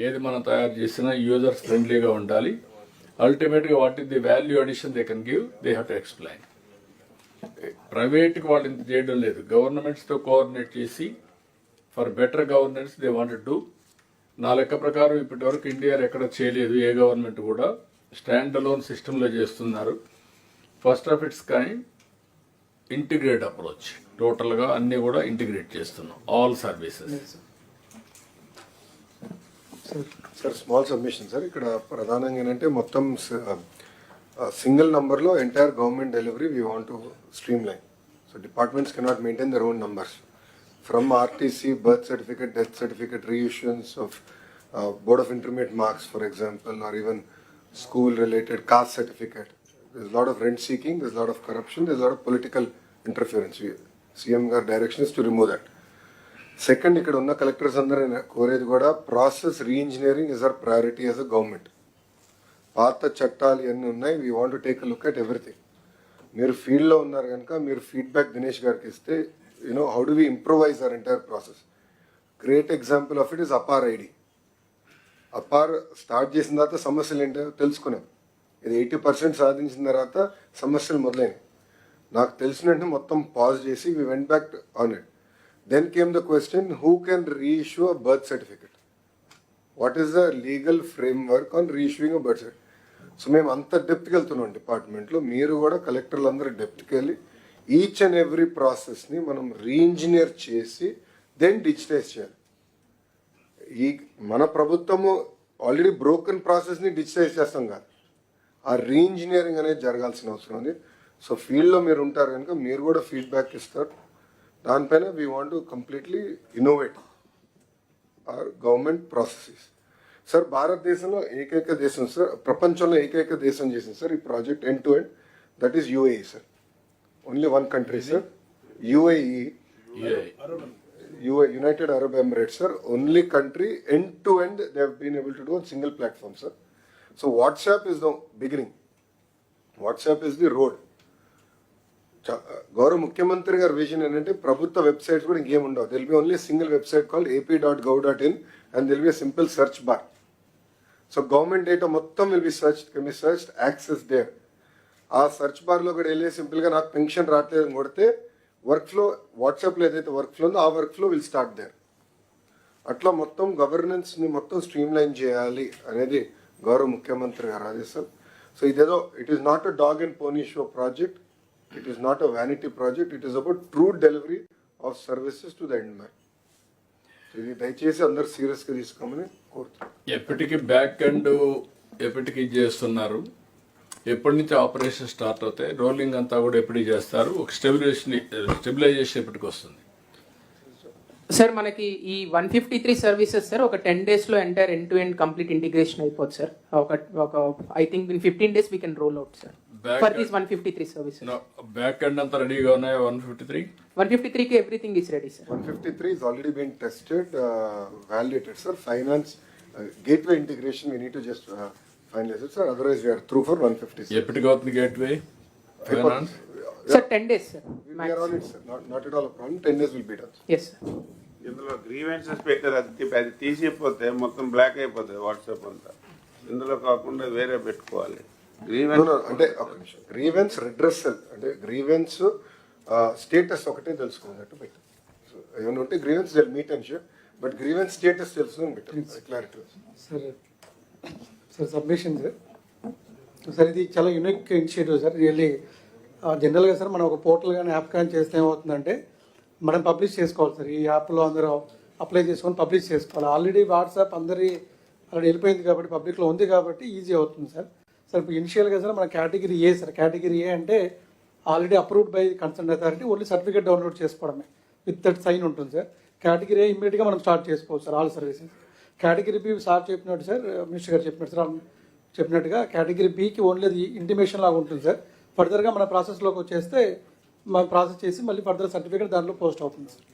ఏది మనం తయారు చేసినా యూజర్స్ ఫ్రెండ్లీగా ఉండాలి. అల్టిమేట్గా what is the value addition they can give, they have to explain. ప్రైవేట్కి వాళ్ళు ఇంత చేయడం లేదు, గవర్నమెంట్స్తో కోఆర్డినేట్ చేసి for better governance they want do. నా లెక్క ప్రకారం ఇప్పటి వరకు ఇండియా ఎక్కడ చేయలేదు, ఏ గవర్నమెంట్ కూడా స్టాండ్ అలోన్ సిస్టంలో చేస్తున్నారు. First of its kind integrate approach, టోటల్గా అన్నీ కూడా ఇంటిగ్రేట్ చేస్తున్నాం, all services. Sir small submission sir, ఇక్కడ ప్రధానంగా ఏంటంటే మొత్తం సింగిల్ నంబర్లో entire government delivery we want to stream line. So departments cannot maintain their own numbers. From RTC, birth certificate, death certificate, reissuance of Board of Intermediate Marks, for example, or even school-related caste certificate. There's a lot of rent seeking, there's a lot of corruption, there's a lot of political interference. CM our direction is to remove that. Second, ikkada unna collectors andaru koredi kuda process re-engineering is our priority as a government. Paata chattalu enni unnai, we want to take a look at everything. Meer field lo unnaru ganaka meer feedback Dinesh gariki iste, how do we improvise our entire process? Great example of it is APAR ID. APAR start చేసిన తర్వాత సమస్యలు ఏంటో తెలుసుకున్నాం. ఇది 80% సాధించిన తర్వాత సమస్యలు మొదలైనవి. నాకు తెలిసినట్టు మొత్తం పాజ్ చేసి we went back on it. Then came the question, who can reissue a birth certificate? What is the legal framework on reissuing a birth certificate? So మేము అంత డెప్త్కి వెళ్తున్నాం డిపార్ట్మెంట్లో. మీరు కూడా కలెక్టర్లు అందరూ డెప్త్కి వెళ్ళి ఈచ్ అండ్ ఎవ్రీ ప్రాసెస్ని మనం రీఇంజనీర్ చేసి దెన్ డిజిటైజ్ చేయాలి. ఈ మన ప్రభుత్వము ఆల్రెడీ బ్రోకెన్ ప్రాసెస్ని డిజిటైజ్ చేస్తాం కాదు, ఆ రీఇంజనీరింగ్ అనేది జరగాల్సిన అవసరం ఉంది. సో ఫీల్డ్లో మీరు ఉంటారు కనుక మీరు కూడా ఫీడ్బ్యాక్ ఇస్తారు. దానిపైన we want to completely innovate our government processes. Sir భారతదేశంలో ఏకైక దేశం సార్, ప్రపంచంలో ఏకైక దేశం చేసింది సార్ ఈ project end to end, that is UAE sir. Only one country, sir. UAE, United Arab Emirates, sir. Only country end to end they have been able to do on single platform, sir. So WhatsApp is the beginning. WhatsApp is the road. గౌరవ ముఖ్యమంత్రి గారి vision ఏంటంటే ప్రభుత్వ websites కూడా ఇంకేం ఉండవు. There will be only a single website called ap.gov.in and there will be a simple search bar. So government data మొత్తం will be searched, can be searched, access there. ఆ సర్చ్ బార్లో కూడా వెళ్ళి సింపుల్గా నాకు పెన్షన్ రావట్లేదు అని కొడితే వర్క్ ఫ్లో, వాట్సాప్లో ఏదైతే వర్క్ ఫ్లో ఉందో ఆ workflow will start there. అట్లా మొత్తం గవర్నెన్స్ని మొత్తం స్ట్రీమ్ లైన్ చేయాలి అనేది గౌరవ ముఖ్యమంత్రి గారు ఆదేశం. సో ఇదేదో it is not a dog and pony show project, it is not a vanity project, it is about true delivery of services to the end man. ఇది దయచేసి అందరు సీరియస్గా తీసుకోమని కోరుతున్నాను. ఎప్పటికీ బ్యాక్ అండ్ ఎప్పటికీ చేస్తున్నారు, ఎప్పటి నుంచి ఆపరేషన్ స్టార్ట్ అవుతాయి, రోలింగ్ అంతా కూడా ఎప్పుడు చేస్తారు, ఒక స్టెబిలైజేషన్ ఎప్పటికి వస్తుంది? సార్ మనకి ఈ 153 సర్వీసెస్ సార్ ఒక 10 daysలో entire end to end complete integration అయిపోతుంది సార్. ఒక I think in 15 days we can roll out sir for these 153 services. Back end అంతా రెడీగా ఉన్నాయి. 153కి everything is ready sir. 153 is already been tested, validated, sir. Finance, gateway integration we need to just finalize it, sir. Otherwise we are through for 150. ఎప్పటికి అవుతుంది gateway finance? Sir 10 days sir. We are on it, sir. Not at all a problem. 10 days will be done. Yes sir. ఇందులో grievances పెట్టారు, అది తీసిపోతే మొత్తం black అయిపోతుంది WhatsApp అంతా. ఇందులో కాకుండా వేరే పెట్టుకోవాలి. అంటే గ్రీవెన్స్ రెడ్రెసల్ అంటే గ్రీవెన్స్ స్టేటస్ ఒకటే తెలుసుకున్నట్టు పెట్టారు. సో ఏమైనా ఉంటే grievance they meet and sure, but grievance status తెలుసుకుని పెట్టారు. క్లారిటీ సార్ సబ్మిషన్ సార్ ఇది చాలా యూనిక్ ఇనిషియేటివ్ సార్. రియల్లీ జనరల్గా సార్ మనం ఒక పోర్టల్ కానీ యాప్ కానీ చేస్తే ఏమవుతుందంటే మనం పబ్లిష్ చేసుకోవాలి సార్. ఈ యాప్లో అందరూ అప్లై చేసుకొని పబ్లిష్ చేసుకోవాలి. ఆల్రెడీ వాట్సాప్ అందరి ఆల్రెడీ వెళ్ళిపోయింది కాబట్టి పబ్లిక్లో ఉంది కాబట్టి ఈజీ అవుతుంది సార్. సార్ ఇప్పుడు ఇనిషియల్గా సార్ మన category A sir. Category A అంటే already approved by concern authority, only certificate download చేసుకోవడమే విత్ దట్ సైన్ ఉంటుంది సార్. కేటగిరీ ఏ ఇమ్మీడియట్గా మనం స్టార్ట్ చేసుకోవచ్చు sir all services. Category B sir చెప్పినట్టు సార్, మినిస్టర్ గారు చెప్పినట్టు సార్ చెప్పినట్టుగా కేటగిరీ బికి ఓన్లీ అది ఇంటిమేషన్ లాగా ఉంటుంది సార్. ఫర్దర్గా మన ప్రాసెస్లోకి వచ్చేస్తే మనం ప్రాసెస్ చేసి మళ్ళీ ఫర్దర్ సర్టిఫికేట్ దాంట్లో పోస్ట్ అవుతుంది సార్.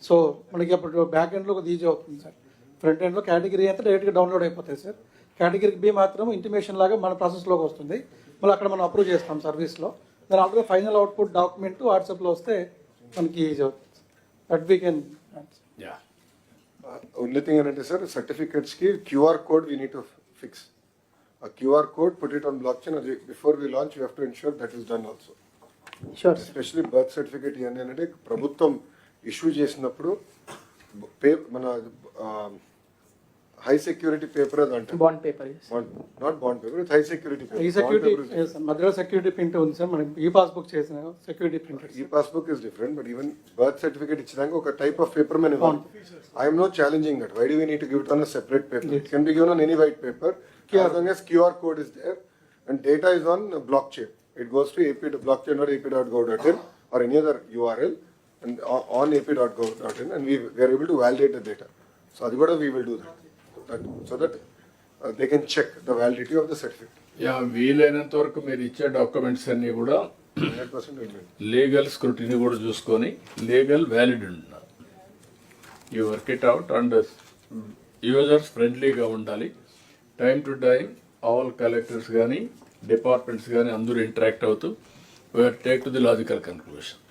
సో మనకి అప్పుడు బ్యాక్ ఎండ్లో కొద్దిగా ఈజీ అవుతుంది సార్. ఫ్రంట్ ఎండ్లో కేటగిరీ అయితే డైరెక్ట్గా డౌన్లోడ్ అయిపోతాయి సార్. కేటగిరీ బి మాత్రం ఇంటిమేషన్ లాగా మన ప్రాసెస్లోకి వస్తుంది, మళ్ళీ అక్కడ మనం అప్రూవ్ చేస్తాం సర్వీస్లో. దాని ఆల్రెడీ ఫైనల్ అవుట్పుట్ డాక్యుమెంట్ వాట్సాప్లో వస్తే మనకి ఈజీ అవుతుంది. That we can only thing ఏంటంటే సార్ సర్టిఫికెట్స్కి QR code we need to fix. A QR code, put it on blockchain. Before we launch, we have to ensure that is done also. Sure sir. Especially birth certificate ఇవన్నీ అంటే ప్రభుత్వం issue చేసినప్పుడు మన high security paper అది అంటే bond paper. Not bond paper, high security ఈ security మధ్యలో security print ఉంది సార్, మనం ఈ పాస్బుక్ చేసిన సెక్యూరిటీ ప్రింట్. ఈ passbook is different, but even birth certificate ఇచ్చినాక ఒక టైప్ ఆఫ్ పేపర్ మేము ఇవ్వాలి. I'm not challenging that. Why do we need to give it on a separate paper? It can be given on any white paper as long as QR code is there and data is on blockchain. It goes to blockchain or ap.gov.in or any other URL and on ap.gov.in, and we are able to validate the data. So Adhigoda we will do that so that they can check the validity of the certificate. Yeah, వీలైనంత వరకు మీరు ఇచ్చే documents అన్ని కూడా 100% will be. Legal scrutiny కూడా చూసుకొని legal valid ఉండాలి. You work it out and users ఫ్రెండ్లీగా ఉండాలి. Time to time all collectors కానీ డిపార్ట్మెంట్స్ కానీ అందరూ ఇంటరాక్ట్ అవుతూ we are take to the logical conclusion.